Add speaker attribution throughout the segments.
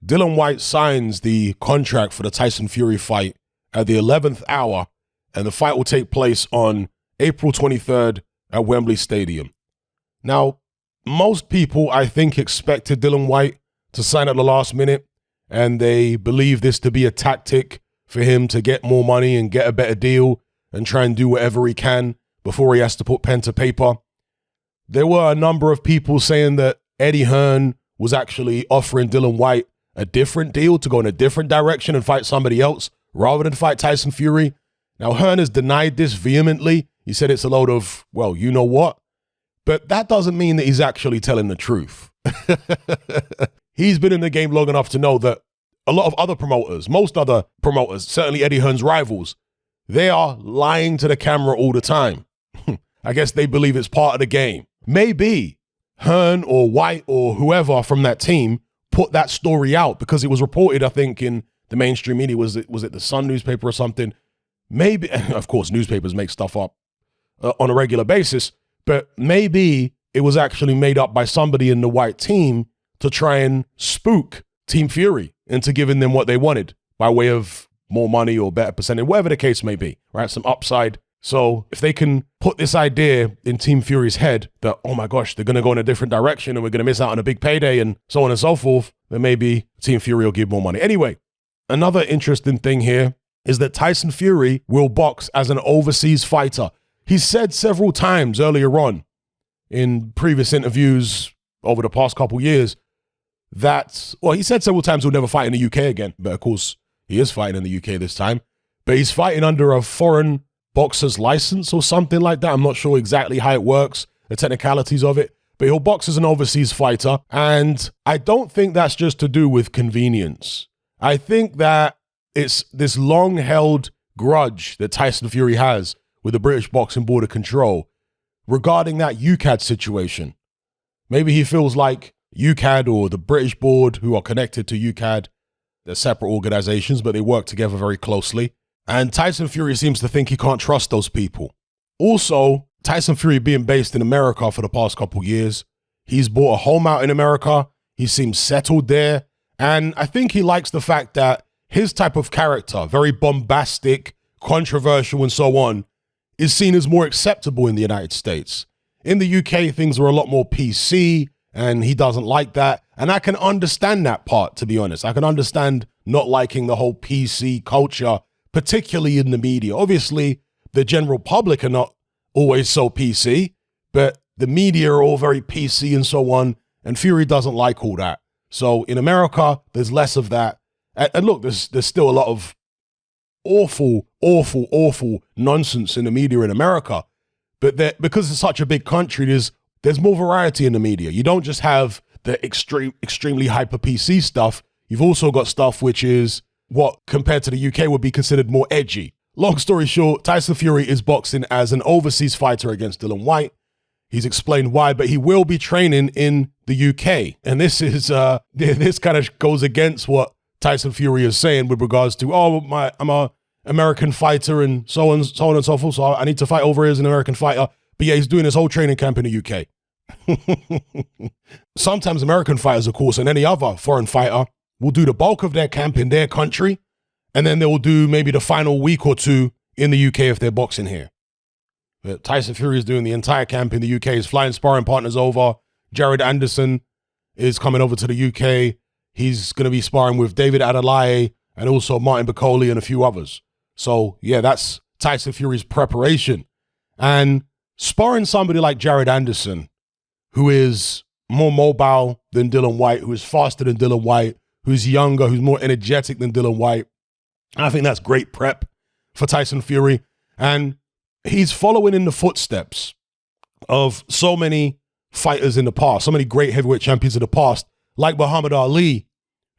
Speaker 1: Dillian Whyte signs the contract for the Tyson Fury fight at the 11th hour, and the fight will take place on April 23rd at Wembley Stadium. Now, most people, I think, expected Dillian Whyte to sign at the last minute, and they believe this to be a tactic for him to get more money and get a better deal and try and do whatever he can before he has to put pen to paper. There were a number of people saying that Eddie Hearn was actually offering Dillian Whyte a different deal to go in a different direction and fight somebody else rather than fight Tyson Fury. Now, Hearn has denied this vehemently. He said it's a load of, well, you know what? But that doesn't mean that he's actually telling the truth. He's been in the game long enough to know that a lot of other promoters, most other promoters, certainly Eddie Hearn's rivals, they are lying to the camera all the time. I guess they believe it's part of the game. Maybe Hearn or Whyte or whoever from that team put that story out because it was reported, I think, in the mainstream media. Was it the Sun newspaper or something? Maybe, of course, newspapers make stuff up on a regular basis, but maybe it was actually made up by somebody in the Whyte team to try and spook Team Fury into giving them what they wanted by way of more money or better percentage, whatever the case may be, right? Some upside. So if they can put this idea in Team Fury's head that, oh my gosh, they're going to go in a different direction and we're going to miss out on a big payday and so on and so forth, then maybe Team Fury will give more money. Anyway, another interesting thing here is that Tyson Fury will box as an overseas fighter. He said several times earlier on in previous interviews over the past couple years that, well, he said several times he'll never fight in the UK again, but of course he is fighting in the UK this time, but he's fighting under a foreign boxer's license or something like that. I'm not sure exactly how it works, the technicalities of it, but he'll box as an overseas fighter. And I don't think that's just to do with convenience. I think that it's this long-held grudge that Tyson Fury has with the British Boxing Board of Control regarding that UCAD situation. Maybe he feels like UCAD or the British board, who are connected to UCAD, they're separate organizations, but they work together very closely. And Tyson Fury seems to think he can't trust those people. Also, Tyson Fury being based in America for the past couple years, he's bought a home out in America. He seems settled there. And I think he likes the fact that his type of character, very bombastic, controversial, and so on, is seen as more acceptable in the United States. In the UK, things are a lot more PC, and he doesn't like that. And I can understand that part, to be honest. I can understand not liking the whole PC culture, particularly in the media. Obviously, the general public are not always so PC, but the media are all very PC and so on, and Fury doesn't like all that. So in America, there's less of that. And look, there's still a lot of awful nonsense in the media in America. But because it's such a big country, there's more variety in the media. You don't just have the extremely hyper PC stuff. You've also got stuff which is what, compared to the UK, would be considered more edgy. Long story short, Tyson Fury is boxing as an overseas fighter against Dillian Whyte. He's explained why, but he will be training in the UK. And this is this kind of goes against what Tyson Fury is saying with regards to, I'm a American fighter and so on and so forth, so I need to fight over here as an American fighter. But yeah, he's doing his whole training camp in the UK. Sometimes American fighters, of course, and any other foreign fighter will do the bulk of their camp in their country, and then they will do maybe the final week or two in the UK if they're boxing here. But Tyson Fury is doing the entire camp in the UK. He's flying sparring partners over. Jared Anderson is coming over to the UK. He's going to be sparring with David Adelaide and also Martin Bacoli and a few others. So yeah, that's Tyson Fury's preparation. And sparring somebody like Jared Anderson, who is more mobile than Dillian Whyte, who is faster than Dillian Whyte, who's younger, who's more energetic than Dillian Whyte, I think that's great prep for Tyson Fury. And he's following in the footsteps of so many fighters in the past, so many great heavyweight champions in the past, like Muhammad Ali,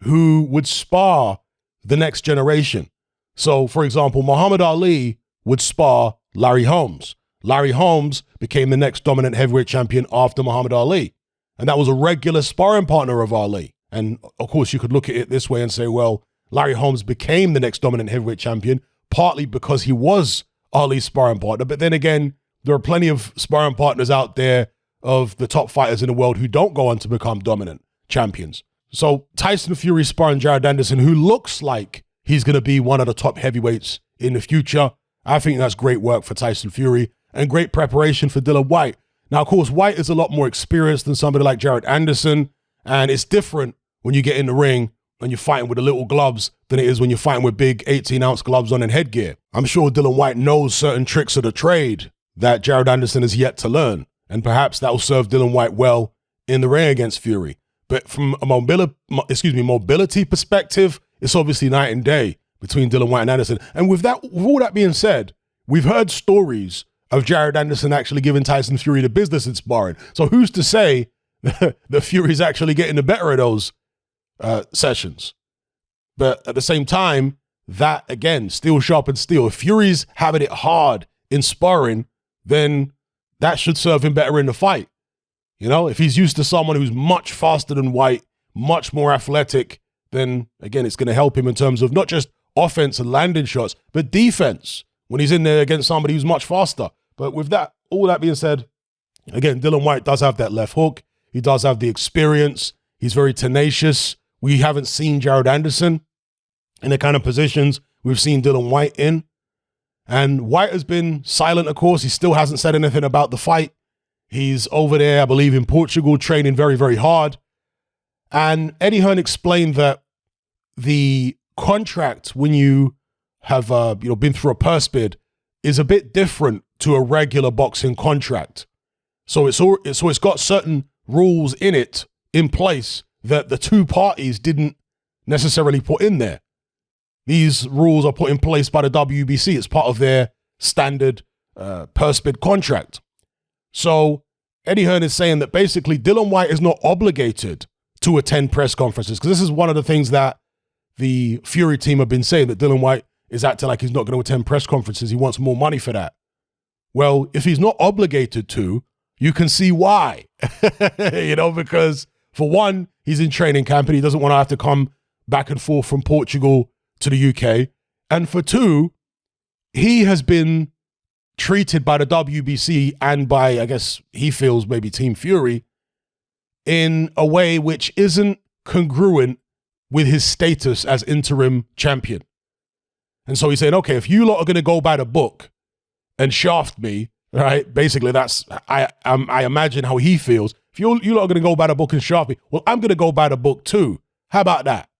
Speaker 1: who would spar the next generation. So, for example, Muhammad Ali would spar Larry Holmes. Larry Holmes became the next dominant heavyweight champion after Muhammad Ali. And that was a regular sparring partner of Ali. And of course, you could look at it this way and say, well, Larry Holmes became the next dominant heavyweight champion, partly because he was Ali's sparring partner. But then again, there are plenty of sparring partners out there of the top fighters in the world who don't go on to become dominant champions. So Tyson Fury sparring Jared Anderson, who looks like he's going to be one of the top heavyweights in the future. I think that's great work for Tyson Fury and great preparation for Dillian Whyte. Now, of course, Whyte is a lot more experienced than somebody like Jared Anderson, and it's different when you get in the ring and you're fighting with the little gloves than it is when you're fighting with big 18-ounce gloves on and headgear. I'm sure Dillian Whyte knows certain tricks of the trade that Jared Anderson has yet to learn, and perhaps that will serve Dillian Whyte well in the ring against Fury. But from a mobility perspective, it's obviously night and day between Dillian Whyte and Anderson. And with all that being said, we've heard stories of Jared Anderson actually giving Tyson Fury the business in sparring. So who's to say that Fury's actually getting the better of those sessions? But at the same time, that, again, steel sharpens steel. If Fury's having it hard in sparring, then that should serve him better in the fight. You know, if he's used to someone who's much faster than Whyte, much more athletic, then, again, it's going to help him in terms of not just offense and landing shots, but defense when he's in there against somebody who's much faster. But with that, all that being said, again, Dillian Whyte does have that left hook. He does have the experience. He's very tenacious. We haven't seen Jared Anderson in the kind of positions we've seen Dillian Whyte in. And Whyte has been silent, of course. He still hasn't said anything about the fight. He's over there, I believe, in Portugal, training very, very hard. And Eddie Hearn explained that the contract, when you have been through a purse bid, is a bit different to a regular boxing contract. So it's got certain rules in place that the two parties didn't necessarily put in there. These rules are put in place by the WBC. It's part of their standard purse bid contract. So Eddie Hearn is saying that basically Dillian Whyte is not obligated to attend press conferences, because this is one of the things that the Fury team have been saying, that Dillian Whyte is acting like he's not going to attend press conferences. He wants more money for that. Well, if he's not obligated to, you can see why. Because for one, he's in training camp and he doesn't want to have to come back and forth from Portugal to the UK. And for two, he has been treated by the WBC and by, I guess he feels, maybe Team Fury in a way which isn't congruent with his status as interim champion. And so he's saying, okay, if you lot are going to go by the book and shaft me, right? Basically, that's, I imagine how he feels. If you lot are going to go by the book and shaft me, well, I'm going to go by the book too. How about that?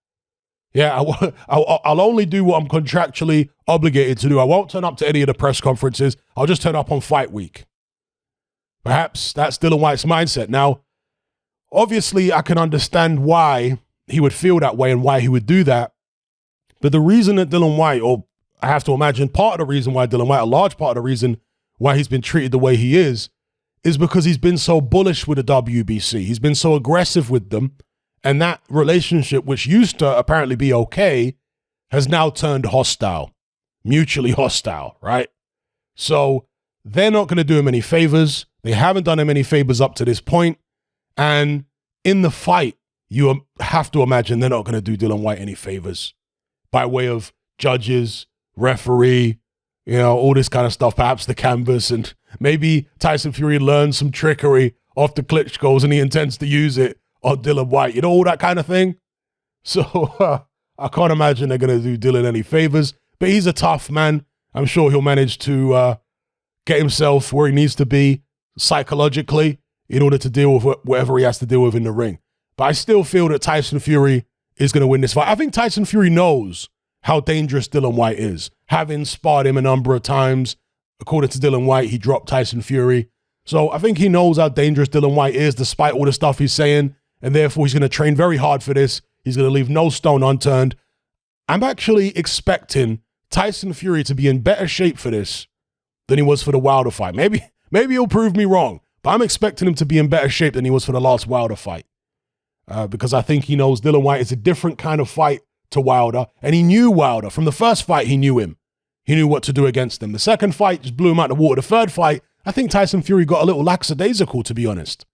Speaker 1: Yeah, I'll only do what I'm contractually obligated to do. I won't turn up to any of the press conferences. I'll just turn up on fight week. Perhaps that's Dillian Whyte's mindset. Now, obviously, I can understand why he would feel that way and why he would do that. But the reason that Dillian Whyte, or I have to imagine part of the reason why Dillian Whyte, a large part of the reason why he's been treated the way he is because he's been so bullish with the WBC. He's been so aggressive with them. And that relationship, which used to apparently be okay, has now turned hostile, mutually hostile, right? So they're not going to do him any favors. They haven't done him any favors up to this point. And in the fight, you have to imagine they're not going to do Dillian Whyte any favors by way of judges, referee, all this kind of stuff, perhaps the canvas. And maybe Tyson Fury learned some trickery off the Klitschko's and he intends to use it on Dillian Whyte, all that kind of thing. So I can't imagine they're going to do Dillian any favors, but he's a tough man. I'm sure he'll manage to get himself where he needs to be psychologically in order to deal with whatever he has to deal with in the ring. But I still feel that Tyson Fury is going to win this fight. I think Tyson Fury knows how dangerous Dillian Whyte is, having sparred him a number of times. According to Dillian Whyte, he dropped Tyson Fury. So I think he knows how dangerous Dillian Whyte is, despite all the stuff he's saying, and therefore he's going to train very hard for this. He's going to leave no stone unturned. I'm actually expecting Tyson Fury to be in better shape for this than he was for the Wilder fight. Maybe he'll prove me wrong, but I'm expecting him to be in better shape than he was for the last Wilder fight. Because I think he knows Dillian Whyte is a different kind of fight to Wilder, and he knew Wilder. From the first fight, he knew him. He knew what to do against him. The second fight just blew him out of the water. The third fight, I think Tyson Fury got a little lackadaisical, to be honest,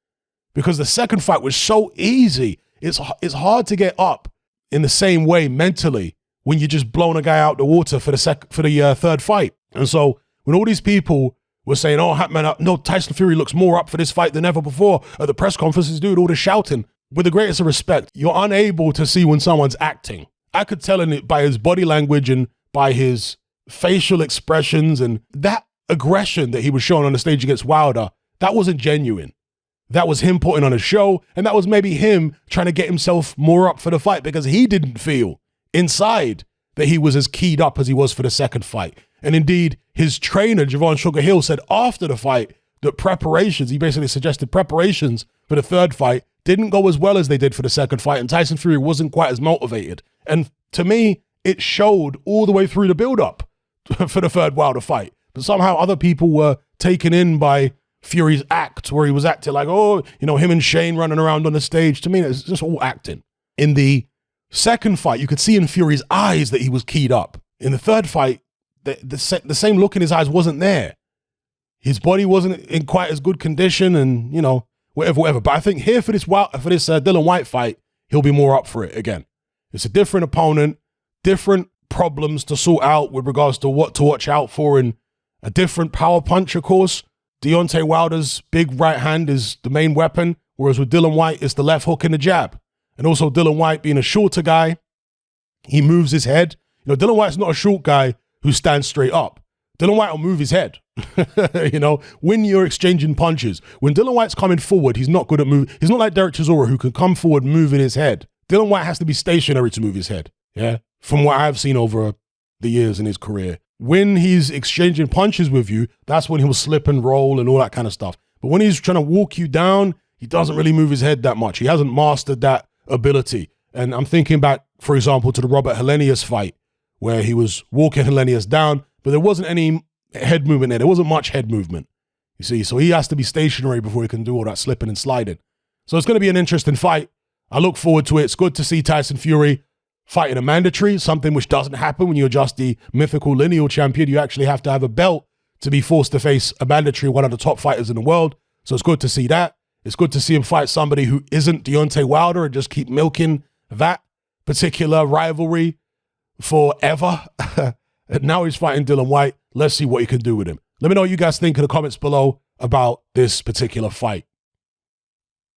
Speaker 1: because the second fight was so easy. It's hard to get up in the same way mentally when you're just blowing a guy out the water for the third fight. And so when all these people were saying, "Oh, man, no, Tyson Fury looks more up for this fight than ever before," at the press conferences, dude, all the shouting, with the greatest of respect, you're unable to see when someone's acting. I could tell in it by his body language and by his facial expressions, and that aggression that he was showing on the stage against Wilder, that wasn't genuine. That was him putting on a show, and that was maybe him trying to get himself more up for the fight because he didn't feel inside that he was as keyed up as he was for the second fight. And indeed, his trainer, Javon Sugar Hill, said after the fight that preparations, he basically suggested preparations for the third fight didn't go as well as they did for the second fight, and Tyson Fury wasn't quite as motivated. And to me, it showed all the way through the build-up for the third Wilder fight. But somehow other people were taken in by Fury's act, where he was acting like, oh, you know, him and Shane running around on the stage. To me, it's just all acting. In the second fight, you could see in Fury's eyes that he was keyed up. In the third fight, the same look in his eyes wasn't there. His body wasn't in quite as good condition, and, you know, whatever. But I think here for this Dillian Whyte fight, he'll be more up for it again. It's a different opponent, different problems to sort out with regards to what to watch out for, and a different power punch, of course. Deontay Wilder's big right hand is the main weapon, whereas with Dillian Whyte, it's the left hook and the jab. And also Dillian Whyte being a shorter guy, he moves his head. You know, Dillian Whyte's not a short guy who stands straight up. Dillian Whyte will move his head. You know, when you're exchanging punches, when Dillian Whyte's coming forward, he's not good at moving. He's not like Derek Chisora, who can come forward moving his head. Dillian Whyte has to be stationary to move his head. Yeah, from what I've seen over the years in his career. When he's exchanging punches with you, that's when he'll slip and roll and all that kind of stuff. But when he's trying to walk you down, he doesn't really move his head that much. He hasn't mastered that ability. And I'm thinking back, for example, to the Robert Helenius fight, where he was walking Helenius down, but there wasn't any head movement there. There wasn't much head movement, you see. So he has to be stationary before he can do all that slipping and sliding. So it's going to be an interesting fight. I look forward to it. It's good to see Tyson Fury fighting a mandatory, something which doesn't happen when you're just the mythical lineal champion. You actually have to have a belt to be forced to face a mandatory, one of the top fighters in the world. So it's good to see that. It's good to see him fight somebody who isn't Deontay Wilder and just keep milking that particular rivalry forever. And now he's fighting Dillian Whyte. Let's see what he can do with him. Let me know what you guys think in the comments below about this particular fight.